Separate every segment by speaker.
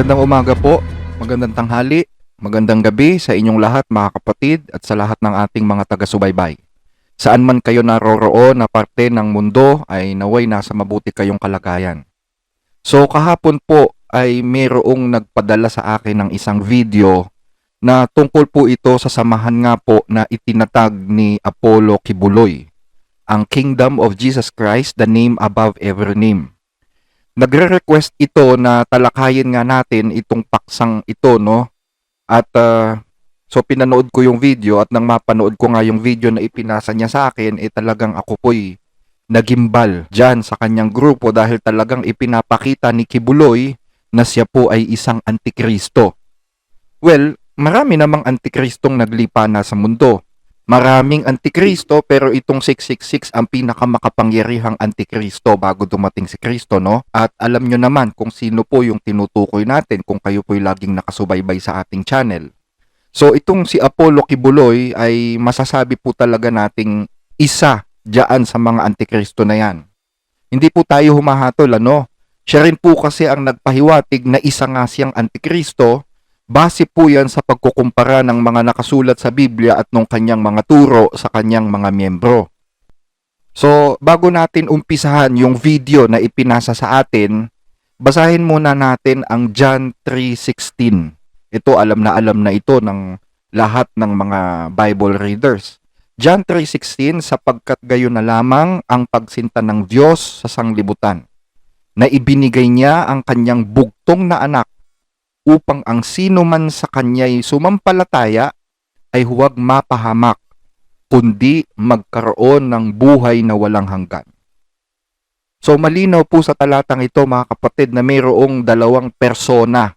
Speaker 1: Magandang umaga po, magandang tanghali, magandang gabi sa inyong lahat mga kapatid at sa lahat ng ating mga taga-subaybay. Saan man kayo naroroon na parte ng mundo ay naway nasa mabuti kayong kalagayan. So kahapon po ay mayroong nagpadala sa akin ng isang video na tungkol po ito sa samahan nga po na itinatag ni Apollo Kibuloy, ang Kingdom of Jesus Christ, the name above every name. Nagre-request ito na talakayin nga natin itong paksang ito, no? At so pinanood ko yung video at nang mapanood ko nga yung video na ipinasa niya sa akin, talagang ako po'y nagimbal dyan sa kanyang grupo dahil talagang ipinapakita ni Kibuloy na siya po ay isang antikristo. Well, marami namang antikristong naglipa na sa mundo. Maraming antikristo pero itong 666 ang pinakamakapangyarihang antikristo bago dumating si Kristo, no? At alam nyo naman kung sino po yung tinutukoy natin kung kayo po'y laging nakasubaybay sa ating channel. So itong si Apollo Kibuloy ay masasabi po talaga nating isa diyan sa mga antikristo na yan. Hindi po tayo humahatol, ano? Siya rin po kasi ang nagpahiwatig na isa nga siyang antikristo. Base po yan sa pagkukumpara ng mga nakasulat sa Biblia at nung kanyang mga turo sa kanyang mga miyembro. So, bago natin umpisahan yung video na ipinasa sa atin, basahin muna natin ang John 3:16. Ito alam na ito ng lahat ng mga Bible readers. John 3:16, sapagkat gayon na lamang ang pagsinta ng Diyos sa sanglibutan, na ibinigay niya ang kanyang bugtong na anak upang ang sino man sa kanya'y sumampalataya ay huwag mapahamak, kundi magkaroon ng buhay na walang hanggan. So malinaw po sa talatang ito mga kapatid na mayroong dalawang persona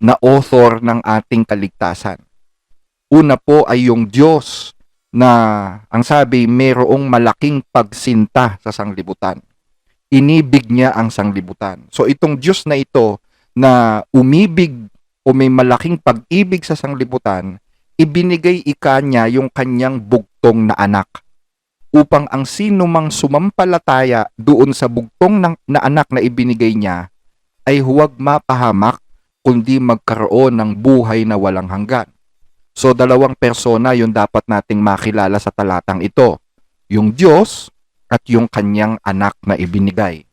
Speaker 1: na author ng ating kaligtasan. Una po ay yung Diyos na ang sabi mayroong malaking pagsinta sa sanglibutan. Inibig niya ang sanglibutan. So itong Diyos na ito na umibig o may malaking pag-ibig sa sanglibutan, ibinigay niya yung kanyang bugtong na anak upang ang sino mang sumampalataya doon sa bugtong na anak na ibinigay niya ay huwag mapahamak kundi magkaroon ng buhay na walang hanggan. So dalawang persona yung dapat nating makilala sa talatang ito, yung Diyos at yung kanyang anak na ibinigay.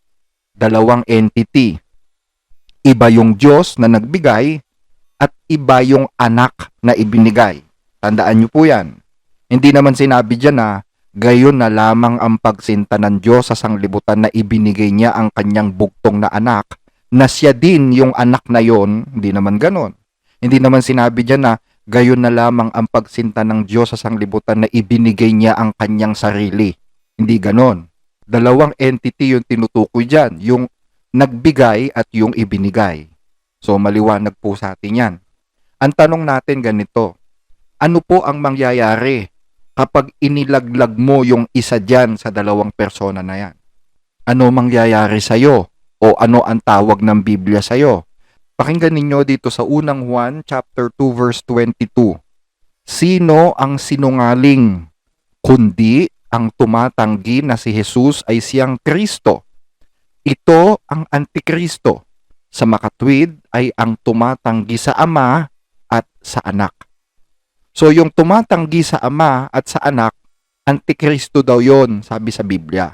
Speaker 1: Dalawang entity. Iba yung Diyos na nagbigay at iba yung anak na ibinigay. Tandaan nyo po yan. Hindi naman sinabi dyan na gayon na lamang ang pagsinta ng Diyos sa sanglibutan na ibinigay niya ang kanyang bugtong na anak, na siya din yung anak na yon. Hindi naman ganon. Hindi naman sinabi dyan na gayon na lamang ang pagsinta ng Diyos sa sanglibutan na ibinigay niya ang kanyang sarili. Hindi ganon. Dalawang entity yung tinutukoy dyan. Yung nagbigay at yung ibinigay. So maliwanag po sa atin yan. Ang tanong natin ganito, ano po ang mangyayari kapag inilaglag mo yung isa dyan sa dalawang persona na yan? Ano mangyayari sa'yo? O ano ang tawag ng Biblia sa'yo? Pakinggan ninyo dito sa unang Juan chapter 2 verse 22. Sino ang sinungaling? Kundi ang tumatanggi na si Jesus ay siyang Kristo. Ito ang antikristo. Sa makatwid ay ang tumatanggi sa Ama at sa Anak. So yung tumatanggi sa Ama at sa Anak, antikristo daw yon, sabi sa Biblia.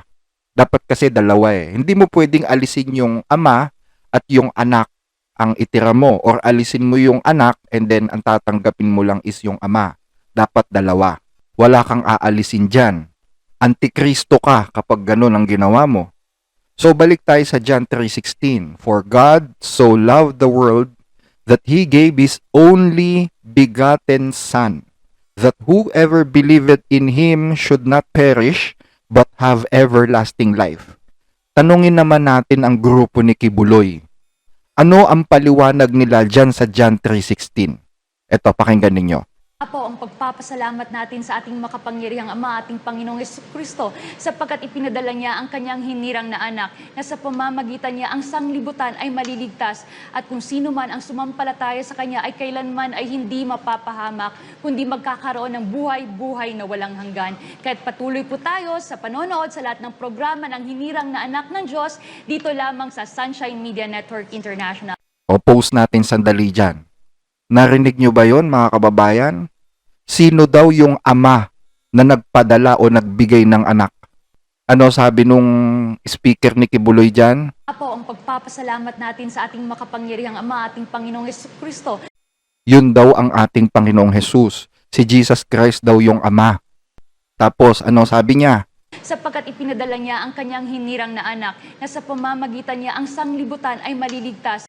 Speaker 1: Dapat kasi dalawa eh. Hindi mo pwedeng alisin yung Ama at yung Anak ang itira mo, or alisin mo yung Anak and then ang tatanggapin mo lang is yung Ama. Dapat dalawa. Wala kang aalisin dyan. Antikristo ka kapag ganun ang ginawa mo. So balik tayo sa John 3:16. For God so loved the world that He gave His only begotten Son, that whoever believeth in Him should not perish, but have everlasting life. Tanungin naman natin ang grupo ni Kibuloy. Ano ang paliwanag nila dyan sa John 3:16? Ito, pakinggan ninyo.
Speaker 2: Po ang pagpapasalamat natin sa ating makapangyarihang Ama, ating Panginoong Jesucristo, sapagkat ipinadala niya ang kanyang hinirang na anak, na sa pamamagitan niya ang sanglibutan ay maliligtas, at kung sino man ang sumampalataya sa kanya ay kailanman ay hindi mapapahamak, kundi magkakaroon ng buhay na walang hanggan. Kaya't patuloy po tayo sa panonood sa lahat ng programa ng hinirang na anak ng Diyos, dito lamang sa Sunshine Media Network International.
Speaker 1: O post natin sandali dyan. Narinig nyo ba yon mga kababayan? Sino daw yung ama na nagpadala o nagbigay ng anak? Ano sabi nung speaker ni Kibuloy dyan?
Speaker 2: Po ang pagpapasalamat natin sa ating makapangyarihang Ama, ating Panginoong Kristo.
Speaker 1: Yun daw ang ating Panginoong Jesus. Si Jesus Christ daw yung ama. Tapos ano sabi niya?
Speaker 2: Sapagkat ipinadala niya ang kanyang hinirang na anak, na sa pamamagitan niya ang sanglibutan ay maliligtas.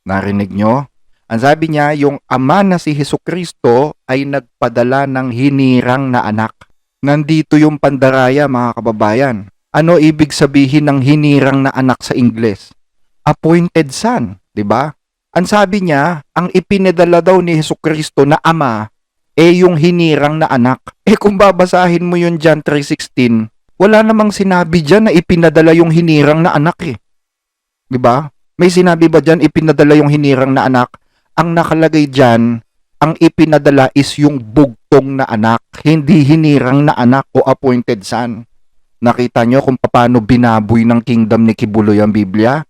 Speaker 1: Narinig nyo? Ang sabi niya, yung ama na si Jesucristo ay nagpadala ng hinirang na anak. Nandito yung pandaraya mga kababayan. Ano ibig sabihin ng hinirang na anak sa Ingles? Appointed son, di ba? Ang sabi niya, ang ipinadala daw ni Jesucristo na ama, yung hinirang na anak. Kung babasahin mo yun John 3:16, wala namang sinabi dyan na ipinadala yung hinirang na anak Di ba? May sinabi ba dyan ipinadala yung hinirang na anak? Ang nakalagay dyan, ang ipinadala is yung bugtong na anak, hindi hinirang na anak o appointed son. Nakita nyo kung paano binaboy ng kingdom ni Kibuloy ang Biblia?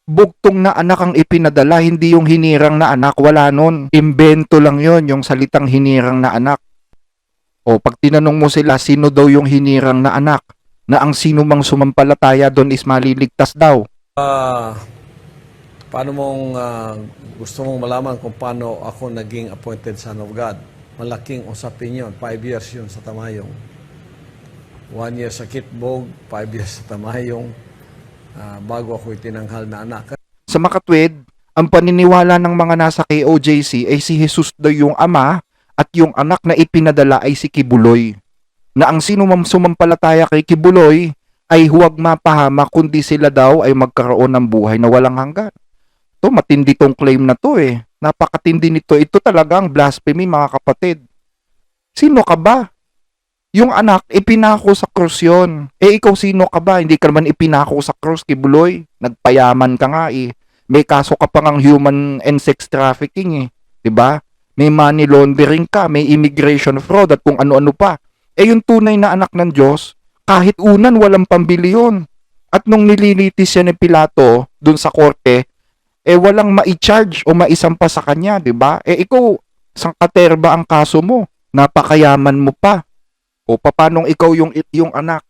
Speaker 1: Bugtong na anak ang ipinadala, hindi yung hinirang na anak. Wala nun. Imbento lang yon yung salitang hinirang na anak. O pag tinanong mo sila, sino daw yung hinirang na anak? Na ang sino mang sumampalataya doon is maliligtas daw.
Speaker 3: Paano gusto mong malaman kung paano ako naging appointed son of God? Malaking usapin yun. 5 years yun sa Tamayong. 1 year sa Kitbog, 5 years sa Tamayong, bago ako itinanghal na anak.
Speaker 1: Sa makatwid, ang paniniwala ng mga nasa KOJC ay si Jesus daw yung ama at yung anak na ipinadala ay si Kibuloy. Na ang sino mang sumampalataya kay Kibuloy ay huwag mapahama kundi sila daw ay magkaroon ng buhay na walang hanggan. To matindi tong claim na to Napakatindi nito. Ito talagang blasphemy mga kapatid. Sino ka ba? Yung anak, ipinako sa krus yun. Ikaw sino ka ba? Hindi ka naman ipinako sa krus, Kibuloy. Nagpayaman ka nga May kaso ka pa ngang human and sex trafficking Diba? May money laundering ka, may immigration fraud at kung ano-ano pa. Yung tunay na anak ng Diyos, kahit unan walang pambili yun. At nung nililitis siya ni Pilato dun sa korte, walang ma-charge o maisampa sa kanya, diba? Ikaw, sangkaterba ang kaso mo. Napakayaman mo pa. O papanong ikaw yung anak?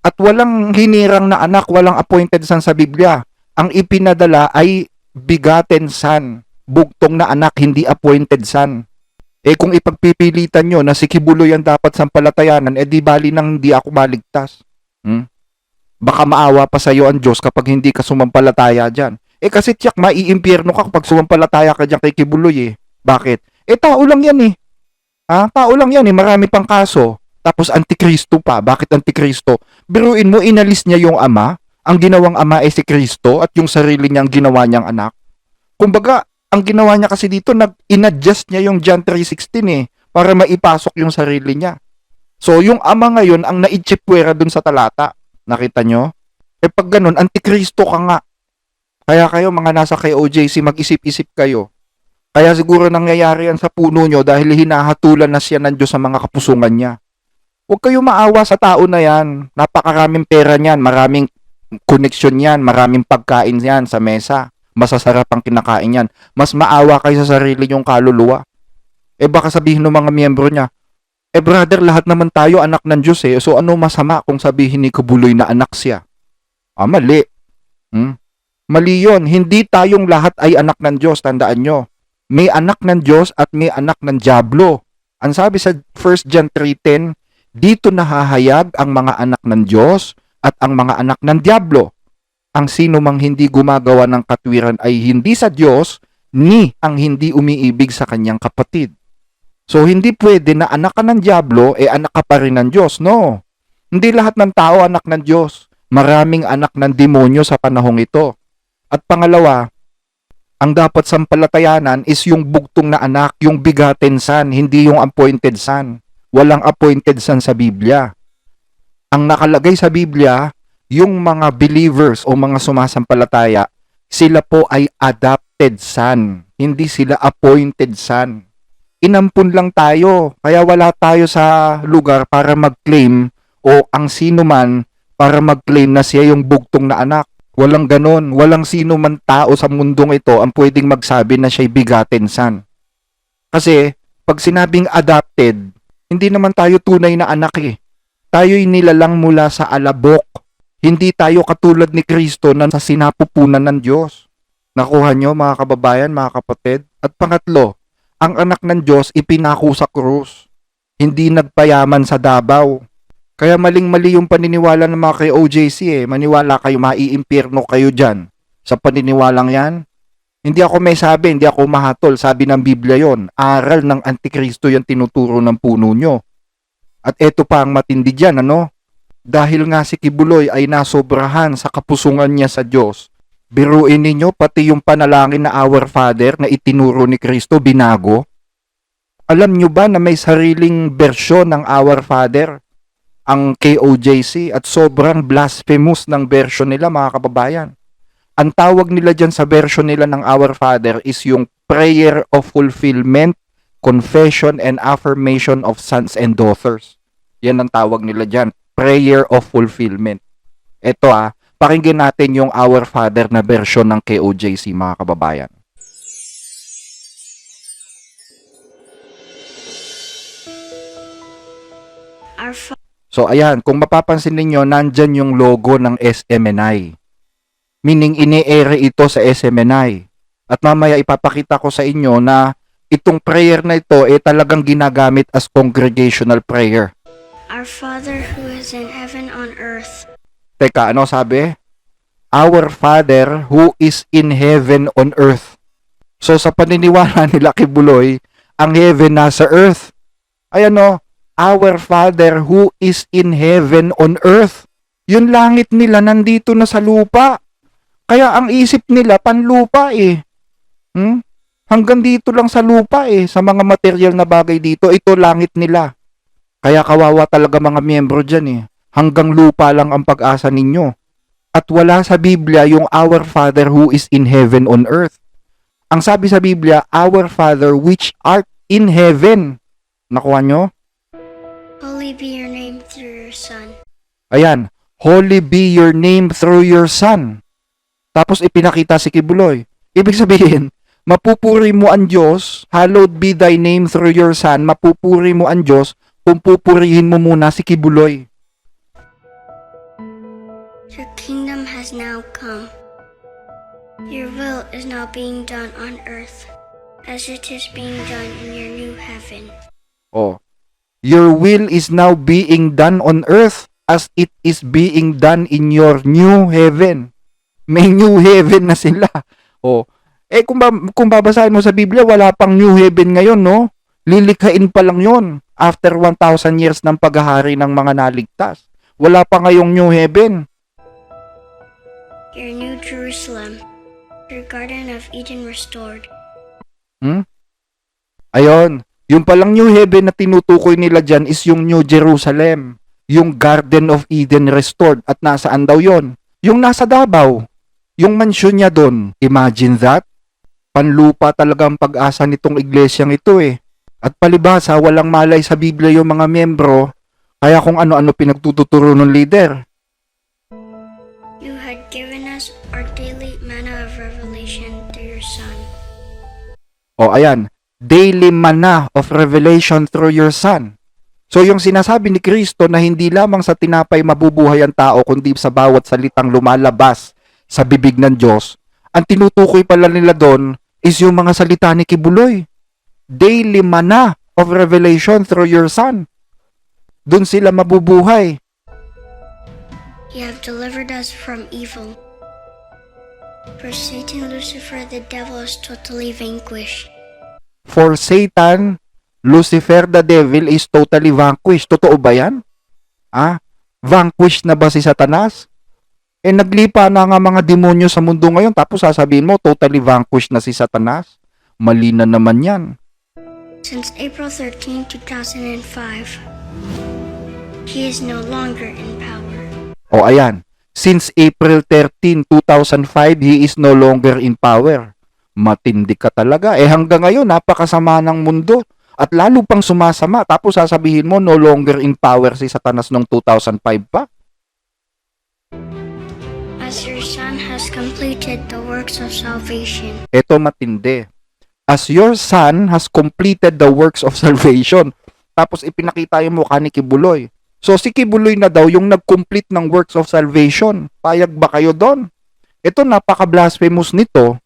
Speaker 1: At walang hinirang na anak, walang appointed son sa Biblia. Ang ipinadala ay begotten son, bugtong na anak, hindi appointed son. Kung ipagpipilitan nyo na si Kibuloy ang dapat sampalatayanan, di bali nang hindi ako maligtas. Baka maawa pa sa'yo ang Diyos kapag hindi ka sumampalataya dyan. Kasi tiyak, maiimpyerno ka kapag sumampalataya ka dyan kay Kibuloy Bakit? Tao lang yan Tao lang yan marami pang kaso. Tapos antikristo pa. Bakit antikristo? Biruin mo, inalis niya yung ama. Ang ginawang ama ay si Kristo at yung sarili niya ang ginawa niyang anak. Kumbaga, ang ginawa niya kasi dito, in-adjust niya yung John 3:16 para maipasok yung sarili niya. So, yung ama ngayon ang naitsipwera dun sa talata. Nakita nyo? Pag ganun, antikristo ka nga. Kaya kayo, mga nasa KOJC, mag-isip-isip kayo. Kaya siguro nangyayari yan sa puno nyo dahil hinahatulan na siya ng Diyos sa mga kapusungan niya. Huwag kayo maawa sa tao na yan. Napakaraming pera niyan, maraming koneksyon yan, maraming pagkain yan sa mesa. Masasarap ang kinakain yan. Mas maawa kayo sa sarili nyong kaluluwa. Baka sabihin ng mga miyembro niya, brother, lahat naman tayo anak ng Diyos So ano masama kung sabihin ni Kibuloy na anak siya? Mali. Mali yun. Hindi tayong lahat ay anak ng Diyos. Tandaan nyo. May anak ng Diyos at may anak ng Diablo. Ang sabi sa 1 John 3:10, dito nahahayag ang mga anak ng Diyos at ang mga anak ng Diablo. Ang sino mang hindi gumagawa ng katwiran ay hindi sa Diyos, ni ang hindi umiibig sa kanyang kapatid. So hindi pwede na anak ka ng Diablo, anak ka pa rin ng Diyos. No. Hindi lahat ng tao anak ng Diyos. Maraming anak ng demonyo sa panahong ito. At pangalawa, ang dapat sampalatayanan is yung bugtong na anak, yung begotten son, hindi yung appointed son. Walang appointed son sa Biblia. Ang nakalagay sa Biblia, yung mga believers o mga sumasampalataya, sila po ay adopted son. Hindi sila appointed son. Inampun lang tayo, kaya wala tayo sa lugar para mag-claim o ang sino man para mag-claim na siya yung bugtong na anak. Walang ganon. Walang sino man tao sa mundong ito ang pwedeng magsabi na siya'y begotten son. Kasi, pag sinabing adopted, hindi naman tayo tunay na anak eh. Tayo'y nilalang mula sa alabok. Hindi tayo katulad ni Kristo na sa sinapupunan ng Diyos. Nakuha nyo mga kababayan, mga kapatid? At pangatlo, ang anak ng Diyos ipinako sa krus. Hindi nagpayaman sa Davao. Kaya maling-mali yung paniniwala ng mga kay OJC eh. Maniwala kayo, maiimpyerno kayo dyan. Sa paniniwalang yan, hindi ako may sabi, hindi ako mahatol. Sabi ng Biblia yon, aral ng Antikristo yung tinuturo ng puno nyo. At eto pa ang matindi dyan, ano? Dahil nga si Kibuloy ay nasobrahan sa kapusungan niya sa Diyos. Biruin ninyo, pati yung panalangin na Our Father na itinuro ni Kristo, binago. Alam nyo ba na may sariling bersyon ng Our Father ang KOJC at sobrang blasphemous ng version nila mga kababayan. Ang tawag nila dyan sa version nila ng Our Father is yung prayer of fulfillment, confession and affirmation of sons and daughters. Yan ang tawag nila dyan, prayer of fulfillment. Ito pakinggan natin yung Our Father na version ng KOJC mga kababayan. So ayan, kung mapapansin ninyo, nandyan yung logo ng SMNI. Meaning ini-ere ito sa SMNI. At mamaya ipapakita ko sa inyo na itong prayer na ito talagang ginagamit as congregational prayer.
Speaker 4: Our Father who is in heaven on earth.
Speaker 1: Teka, ano sabi? Our Father who is in heaven on earth. So sa paniniwala nila Kibuloy, ang heaven nasa earth. Ayan Our Father who is in heaven on earth. Yung langit nila nandito na sa lupa. Kaya ang isip nila panlupa eh. Hanggang dito lang sa lupa eh. Sa mga material na bagay dito, ito langit nila. Kaya kawawa talaga mga miyembro dyan eh. Hanggang lupa lang ang pag-asa ninyo. At wala sa Biblia yung Our Father who is in heaven on earth. Ang sabi sa Biblia, Our Father which art in heaven. Nakuha nyo?
Speaker 4: Holy be your name through your Son.
Speaker 1: Ayan, holy be your name through your Son. Tapos ipinakita si Kibuloy. Ibig sabihin, mapupuri mo ang Diyos, hallowed be thy name through your Son, mapupuri mo ang Diyos kung pupurihin mo muna si Kibuloy.
Speaker 4: Your kingdom has now come. Your will is now being done on earth, as it is being done in your new heaven.
Speaker 1: Your will is now being done on earth as it is being done in your new heaven. May new heaven na sila. Kung babasahin mo sa Biblia, wala pang new heaven ngayon, no? Lilikhain pa lang yon after 1,000 years ng paghahari ng mga naligtas. Wala pa ngayong new heaven.
Speaker 4: Your new Jerusalem, your Garden of Eden restored.
Speaker 1: Ayon. Yung palang New Heaven na tinutukoy nila dyan is yung New Jerusalem. Yung Garden of Eden restored. At nasaan daw yon? Yung nasa Davao. Yung mansyon niya doon. Imagine that. Panlupa talaga ang pag-asa nitong iglesyang ito eh. At palibhasa, walang malay sa Biblia yung mga miyembro. Kaya kung ano-ano pinagtuturo ng leader.
Speaker 4: You had given us our daily manna of revelation through your Son.
Speaker 1: Ayan. Daily manna of revelation through your Son. So yung sinasabi ni Kristo na hindi lamang sa tinapay mabubuhay ang tao kundi sa bawat salitang lumalabas sa bibig ng Diyos, ang tinutukoy pala nila doon is yung mga salita ni Kibuloy. Daily manna of revelation through your Son. Doon sila mabubuhay.
Speaker 4: You have delivered us from evil. For Satan, Lucifer, the devil is totally vanquished.
Speaker 1: For Satan, Lucifer, the devil is totally vanquished. Totoo ba yan? Vanquished na ba si Satanas? Naglipa na nga mga demonyo sa mundo ngayon tapos sasabihin mo totally vanquished na si Satanas? Mali na naman yan.
Speaker 4: Since April 13, 2005, he is no longer in power.
Speaker 1: Ayan. Since April 13, 2005, he is no longer in power. Matindi ka talaga. Hanggang ngayon, napakasama ng mundo. At lalo pang sumasama. Tapos sasabihin mo, no longer in power si Satanas noong 2005 pa.
Speaker 4: I as your Son has completed the works of salvation.
Speaker 1: Ito matindi. As your son has completed the works of salvation. Tapos ipinakita yung mukha ni Kibuloy. So si Kibuloy na daw yung nag-complete ng works of salvation. Payag ba kayo doon? Ito napaka-blasphemous nito.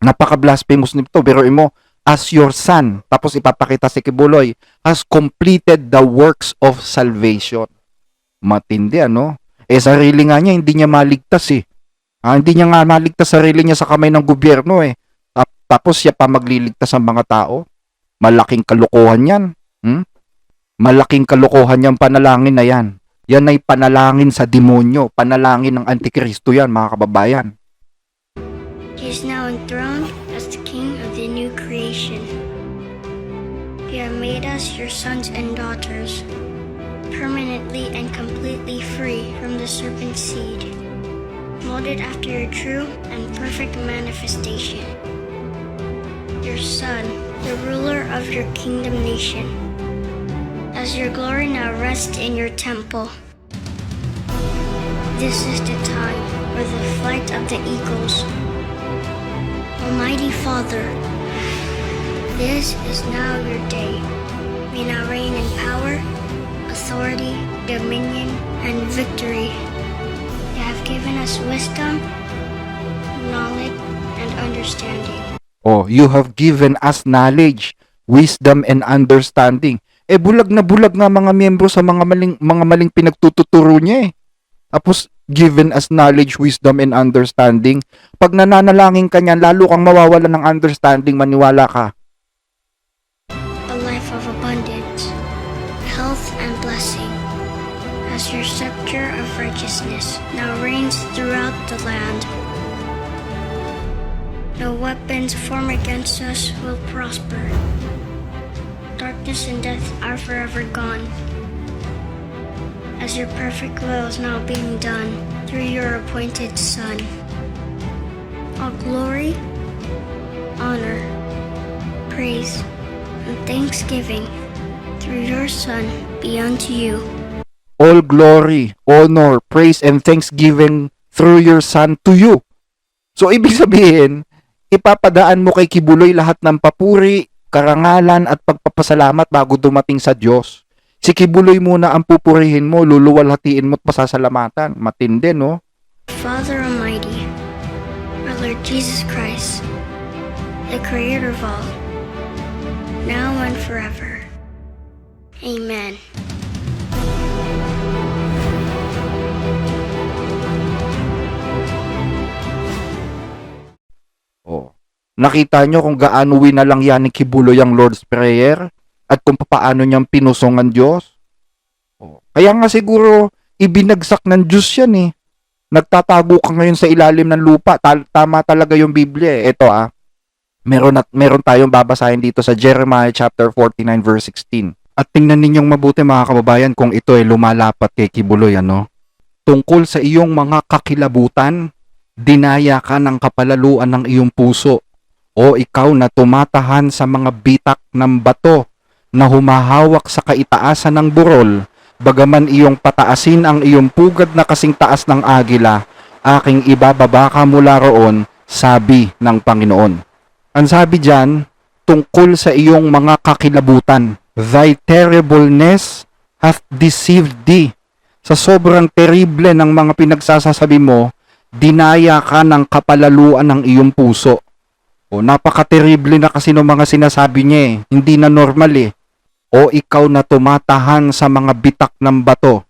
Speaker 1: Napaka-blasphemous nito. Pero mo, as your son, tapos ipapakita si Kibuloy, has completed the works of salvation. Matindi, ano? Sarili nga niya, hindi niya maligtas eh. Hindi niya nga maligtas sarili niya sa kamay ng gobyerno eh. Tapos siya pa magliligtas ng mga tao. Malaking kalokohan yan. Malaking kalokohan yung panalangin na yan. Yan ay panalangin sa demonyo. Panalangin ng Antikristo yan, mga kababayan.
Speaker 4: He is now enthroned as the King of the new creation. You have made us your sons and daughters, permanently and completely free from the serpent's seed, molded after your true and perfect manifestation. Your Son, the ruler of your kingdom nation, as your glory now rests in your temple. This is the time for the flight of the eagles. Almighty Father, this is now your day. We now reign in power, authority, dominion, and victory. You have given us wisdom, knowledge, and understanding.
Speaker 1: Oh, you have given us knowledge, wisdom, and understanding. Bulag na bulag nga mga miyembro sa mga maling pinagtututuro niya eh. Tapos, given us knowledge, wisdom, and understanding. Pag nananalangin ka niyan, lalo kang mawawala ng understanding, maniwala ka.
Speaker 4: A life of abundance, health, and blessing, as your scepter of righteousness now reigns throughout the land. No weapons formed against us will prosper. Darkness and death are forever gone, as your perfect will is now being done through your appointed Son. All glory, honor, praise, and thanksgiving through your Son be unto you.
Speaker 1: All glory, honor, praise, and thanksgiving through your Son to you. So, ibig sabihin, ipapadaan mo kay Kibuloy lahat ng papuri, karangalan, at pagpapasalamat bago dumating sa Diyos. Si Kibuloy muna ang pupurihin mo, luluwalhatiin mo at pasasalamatan. Matindi, no?
Speaker 4: Father Almighty, our Lord Jesus Christ, the Creator of all, now and forever. Amen.
Speaker 1: Oh. Nakita nyo kung gaano winalang yan ni Kibuloy ang Lord's Prayer at kung paano niyang pinusong ang Diyos. Oh. Kaya nga siguro ibinagsak ng Diyos yan eh. Nagtatago ka ngayon sa ilalim ng lupa. Tama talaga yung Biblia eh. Ito meron tayong babasahin dito sa Jeremiah chapter 49 verse 16. At tingnan ninyong mabuti mga kababayan kung ito ay lumalapat kay Kibuloy, ano? Tungkol sa iyong mga kakilabutan, dinaya ka ng kapalaluan ng iyong puso, o ikaw na tumatahan sa mga bitak ng bato na humahawak sa kaitaasan ng burol, bagaman iyong pataasin ang iyong pugad na kasing taas ng agila, aking ibababa ka mula roon, sabi ng Panginoon. Ang sabi diyan, tungkol sa iyong mga kakilabutan, thy terribleness hath deceived thee. Sa sobrang terrible ng mga pinagsasasabi mo, dinaya ka ng kapalaluan ng iyong puso. O napaka-terrible na kasi ng mga sinasabi niya eh. Hindi na normal eh. O ikaw na tumatahan sa mga bitak ng bato.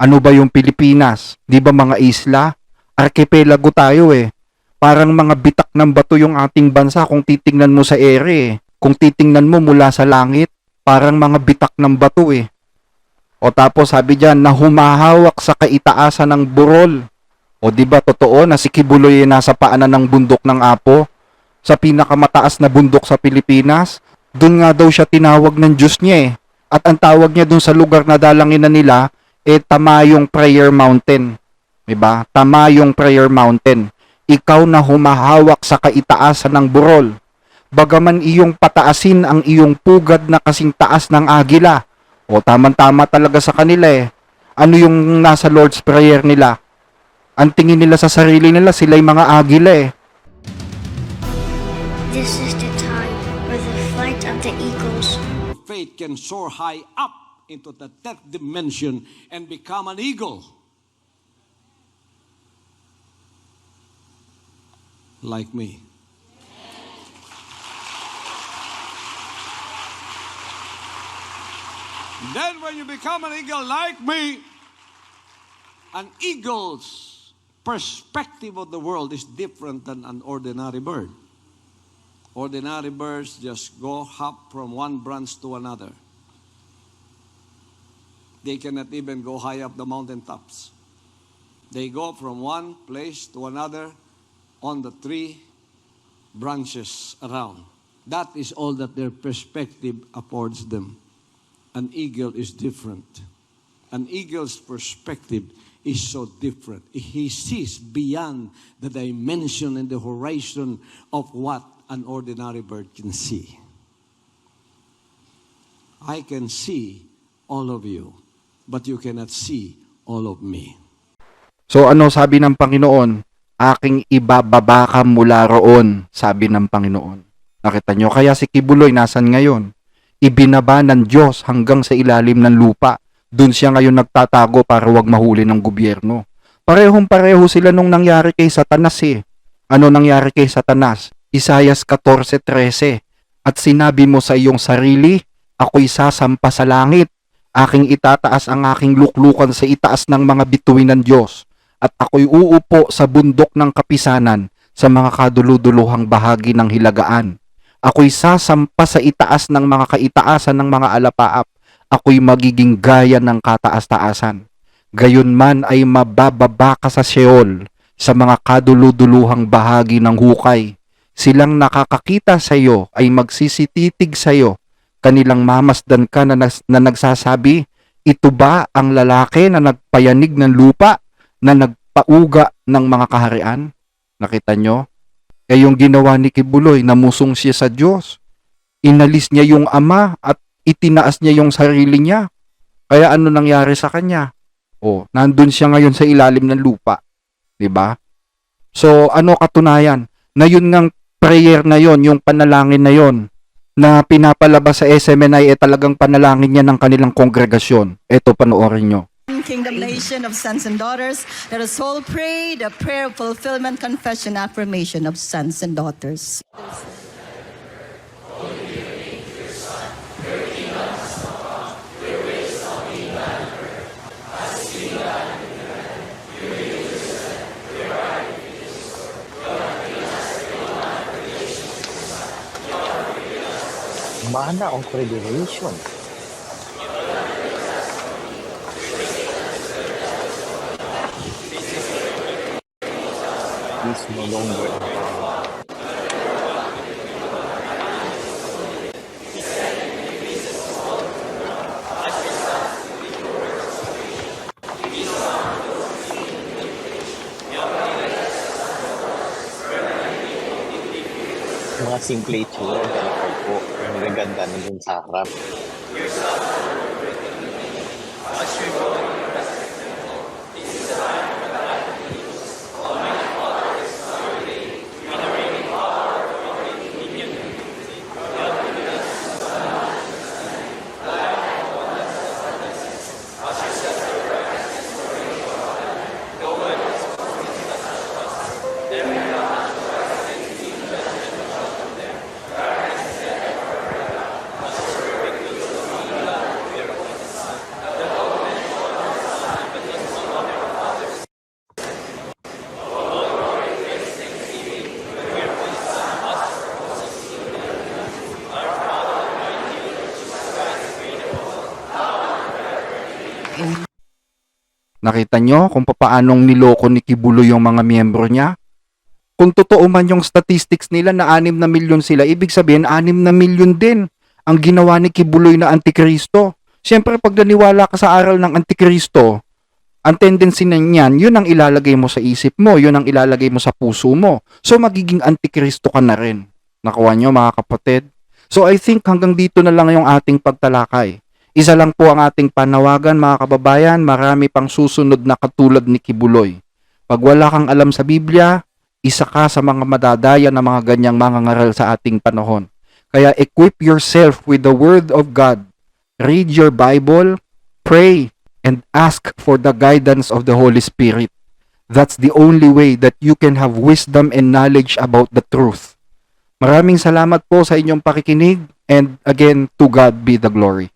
Speaker 1: Ano ba yung Pilipinas? Di ba mga isla? Archipelago tayo eh. Parang mga bitak ng bato yung ating bansa kung titingnan mo sa ere eh. Kung titingnan mo mula sa langit, parang mga bitak ng bato eh. O tapos sabi diyan na humahawak sa kaitaasan ng burol. O di ba totoo na si Kibuloy ay nasa paanan ng bundok ng Apo? Sa pinakamataas na bundok sa Pilipinas, doon nga daw siya tinawag ng Diyos niya eh. At ang tawag niya doon sa lugar na dalanginan nila, Tamayong Prayer Mountain. Diba? Tamayong Prayer Mountain. Ikaw na humahawak sa kaitaasan ng burol. Bagaman iyong pataasin ang iyong pugad na kasing taas ng agila. O tamang-tama talaga sa kanila eh. Ano yung nasa Lord's Prayer nila? Ang tingin nila sa sarili nila, sila'y mga agila eh.
Speaker 4: This is the time for the flight of the eagles.
Speaker 5: Faith can soar high up into the 10th dimension and become an eagle. Like me. Then when you become an eagle like me, an eagle's perspective of the world is different than an ordinary bird. Ordinary birds just go hop from one branch to another. They cannot even go high up the mountain tops. They go from one place to another on the tree branches around. That is all that their perspective affords them. An eagle is different. An eagle's perspective is so different. He sees beyond the dimension and the horizon of what an ordinary bird can see. I can see all of you, but you cannot see all of me.
Speaker 1: So ano sabi ng Panginoon? Aking ibababa ka mula roon, sabi ng Panginoon. Nakita nyo, kaya si Kibuloy nasan ngayon? Ibinaba ng Diyos hanggang sa ilalim ng lupa. Doon siya ngayon nagtatago para wag mahuli ng gobyerno. Parehong-pareho sila nung nangyari kay Satanas eh. Ano nangyari kay Satanas? Isaias 14:13. At sinabi mo sa iyong sarili, ako'y sasampa sa langit. Aking itataas ang aking luklukan sa itaas ng mga bituin ng Diyos. At ako'y uupo sa bundok ng kapisanan sa mga kaduluduluhang bahagi ng hilagaan. Ako'y sasampa sa itaas ng mga kaitaasan ng mga alapaap. Ako'y magiging gaya ng kataas-taasan. Gayunman ay mabababa ka sa Sheol, sa mga kaduluduluhang bahagi ng hukay. Silang nakakakita sa iyo ay magsisititig sa iyo. Kanilang mamasdan ka na nagsasabi, ito ba ang lalaki na nagpayanig ng lupa, na nagpauga ng mga kaharian? Nakita nyo? Eh yung ginawa ni Kibuloy, namusong siya sa Diyos. Inalis niya yung ama at itinaas niya yung sarili niya. Kaya ano nangyari sa kanya? Oh, nandun siya ngayon sa ilalim ng lupa. 'Di ba? So ano katunayan? Na yun ngang prayer na yon, yung panalangin na yon na pinapalabas sa SMNI talagang panalangin niya ng kanilang kongregasyon. Ito, panoorin nyo.
Speaker 6: Kingdom Nation of sons and daughters, let us all pray the prayer of fulfillment, confession, affirmation of sons and daughters.
Speaker 7: Mana ang federation? Is no longer in power. Mga simple itsura ng po, ang gaganda na dun sa harap.
Speaker 1: Nakita nyo kung paanong niloko ni Kibuloy yung mga miyembro niya? Kung totoo man yung statistics nila na 6 na milyon sila, ibig sabihin 6 na milyon din ang ginawa ni Kibuloy na Antikristo. Siyempre pag naniwala ka sa aral ng Antikristo, ang tendency na niyan, yun ang ilalagay mo sa isip mo, yun ang ilalagay mo sa puso mo. So magiging Antikristo ka na rin. Nakuha nyo mga kapatid? So I think hanggang dito na lang yung ating pagtalakay. Isa lang po ang ating panawagan mga kababayan, marami pang susunod na katulad ni Kibuloy. Pag wala kang alam sa Biblia, isa ka sa mga madadaya na mga ganyang mga ngaral sa ating panahon. Kaya equip yourself with the Word of God. Read your Bible, pray, and ask for the guidance of the Holy Spirit. That's the only way that you can have wisdom and knowledge about the truth. Maraming salamat po sa inyong pakikinig, and again, to God be the glory.